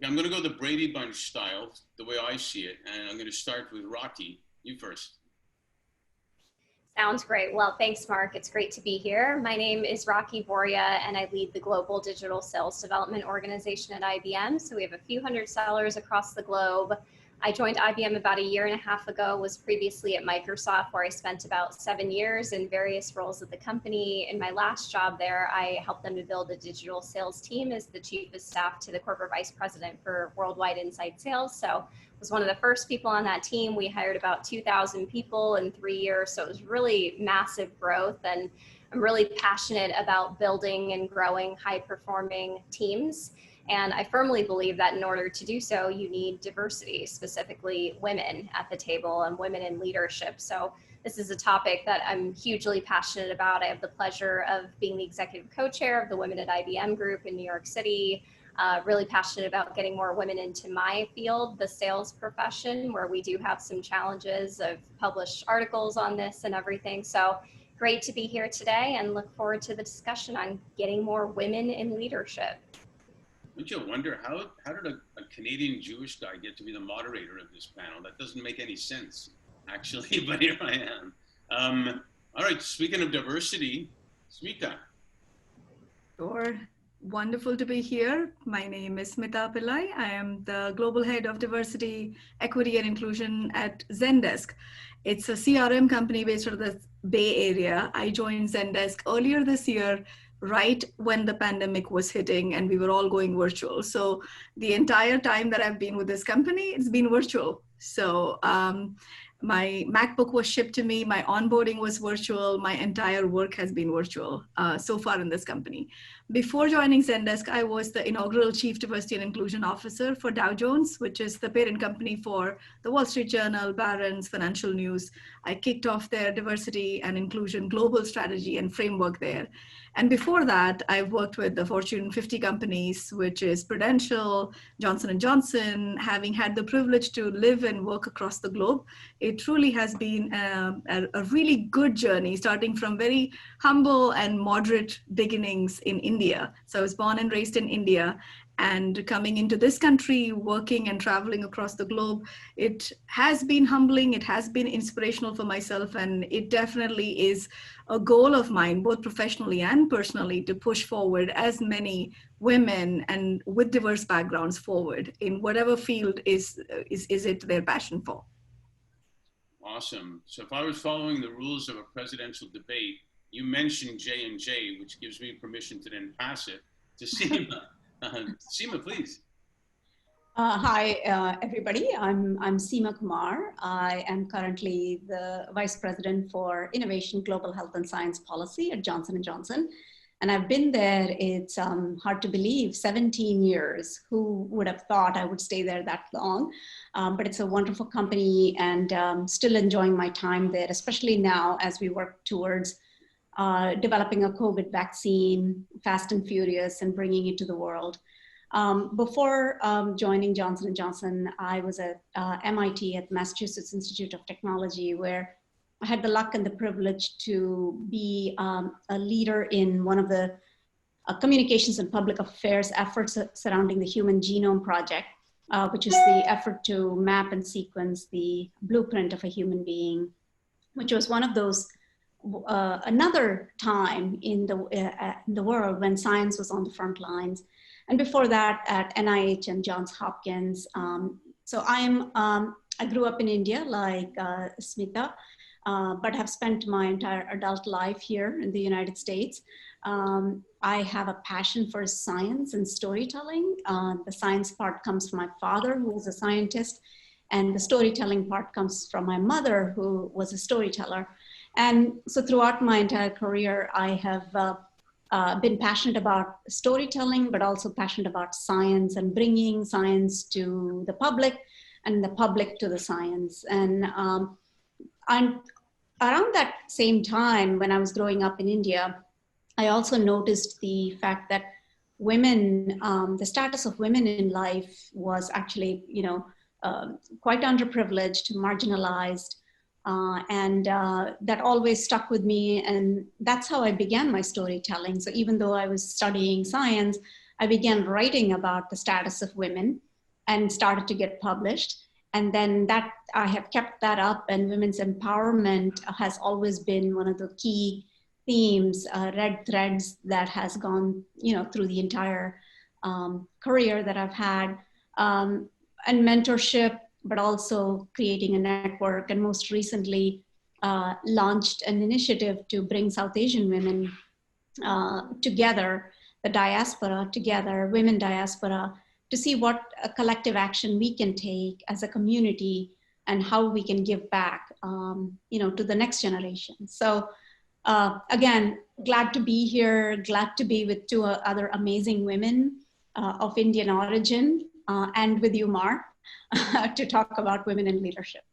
Okay, I'm going to go the Brady Bunch style, the way I see it, and I'm going to start with Rocky. You first. Sounds great. Well, thanks, Mark. It's great to be here. My name is Rocky Boria, and I lead the Global Digital Sales Development Organization at IBM. So we have a few hundred sellers across the globe. I joined IBM about a year and a half ago, was previously at Microsoft, where I spent about 7 years in various roles at the company. In my last job there, I helped them to build a digital sales team as the chief of staff to the corporate vice president for worldwide inside sales. So was one of the first people on that team. We hired about 2,000 people in 3 years. So it was really massive growth. And I'm really passionate about building and growing high performing teams. And I firmly believe that in order to do so, you need diversity, specifically women at the table and women in leadership. So this is a topic that I'm hugely passionate about. I have the pleasure of being the executive co-chair of the Women at IBM group in New York City. Really passionate about getting more women into my field, the sales profession, where we do have some challenges. I've published articles on this and everything. So great to be here today and look forward to the discussion on getting more women in leadership. Don't you wonder how did a Canadian Jewish guy get to be the moderator of this panel? That doesn't make any sense, actually, but here I am. All right, speaking of diversity, Smita. Sure. Wonderful to be here. My name is Smita Pillai. I am the Global Head of Diversity, Equity and Inclusion at Zendesk. It's a CRM company based out of the Bay Area. I joined Zendesk earlier this year, right when the pandemic was hitting and we were all going virtual. So the entire time that I've been with this company, it's been virtual. So my MacBook was shipped to me, my onboarding was virtual, my entire work has been virtual so far in this company. Before joining Zendesk, I was the inaugural Chief Diversity and Inclusion Officer for Dow Jones, which is the parent company for the Wall Street Journal, Barron's, Financial News. I kicked off their diversity and inclusion global strategy and framework there. And before that, I've worked with the Fortune 50 companies, which is Prudential, Johnson & Johnson. Having had the privilege to live and work across the globe, it truly has been a really good journey, starting from very humble and moderate beginnings in India. So I was born and raised in India. And coming into this country, working and traveling across the globe, it has been humbling, it has been inspirational for myself, and it definitely is a goal of mine, both professionally and personally, to push forward as many women and with diverse backgrounds forward in whatever field is it their passion for. Awesome. So if I was following the rules of a presidential debate, you mentioned J&J, which gives me permission to then pass it to Seema. Seema, please. Hi, everybody. I'm Seema Kumar. I am currently the Vice President for Innovation, Global Health and Science Policy at Johnson & Johnson. And I've been there, it's hard to believe, 17 years. Who would have thought I would stay there that long? But it's a wonderful company and still enjoying my time there, especially now as we work towards developing a COVID vaccine, fast and furious, and bringing it to the world. Before joining Johnson & Johnson, I was at MIT at Massachusetts Institute of Technology, where I had the luck and the privilege to be a leader in one of the communications and public affairs efforts surrounding the Human Genome Project, which is the effort to map and sequence the blueprint of a human being, which was one of those another time in the world when science was on the front lines. And before that at NIH and Johns Hopkins. So I grew up in India like Smita, but have spent my entire adult life here in the United States. I have a passion for science and storytelling. The science part comes from my father, who was a scientist, and the storytelling part comes from my mother, who was a storyteller. And so throughout my entire career, I have been passionate about storytelling, but also passionate about science and bringing science to the public and the public to the science. And I'm around that same time when I was growing up in India, I also noticed the fact that women, the status of women in life was actually, quite underprivileged, marginalized. And that always stuck with me, and that's how I began my storytelling. So even though I was studying science, I began writing about the status of women. and started to get published. And then that I have kept that up, and women's empowerment has always been one of the key themes, red threads that has gone, through the entire career that I've had, and mentorship, but also creating a network, and most recently launched an initiative to bring South Asian women together, the diaspora together, women diaspora, to see what a collective action we can take as a community and how we can give back, to the next generation. So again, glad to be here, glad to be with two other amazing women of Indian origin, and with you, Mar, to talk about women in leadership.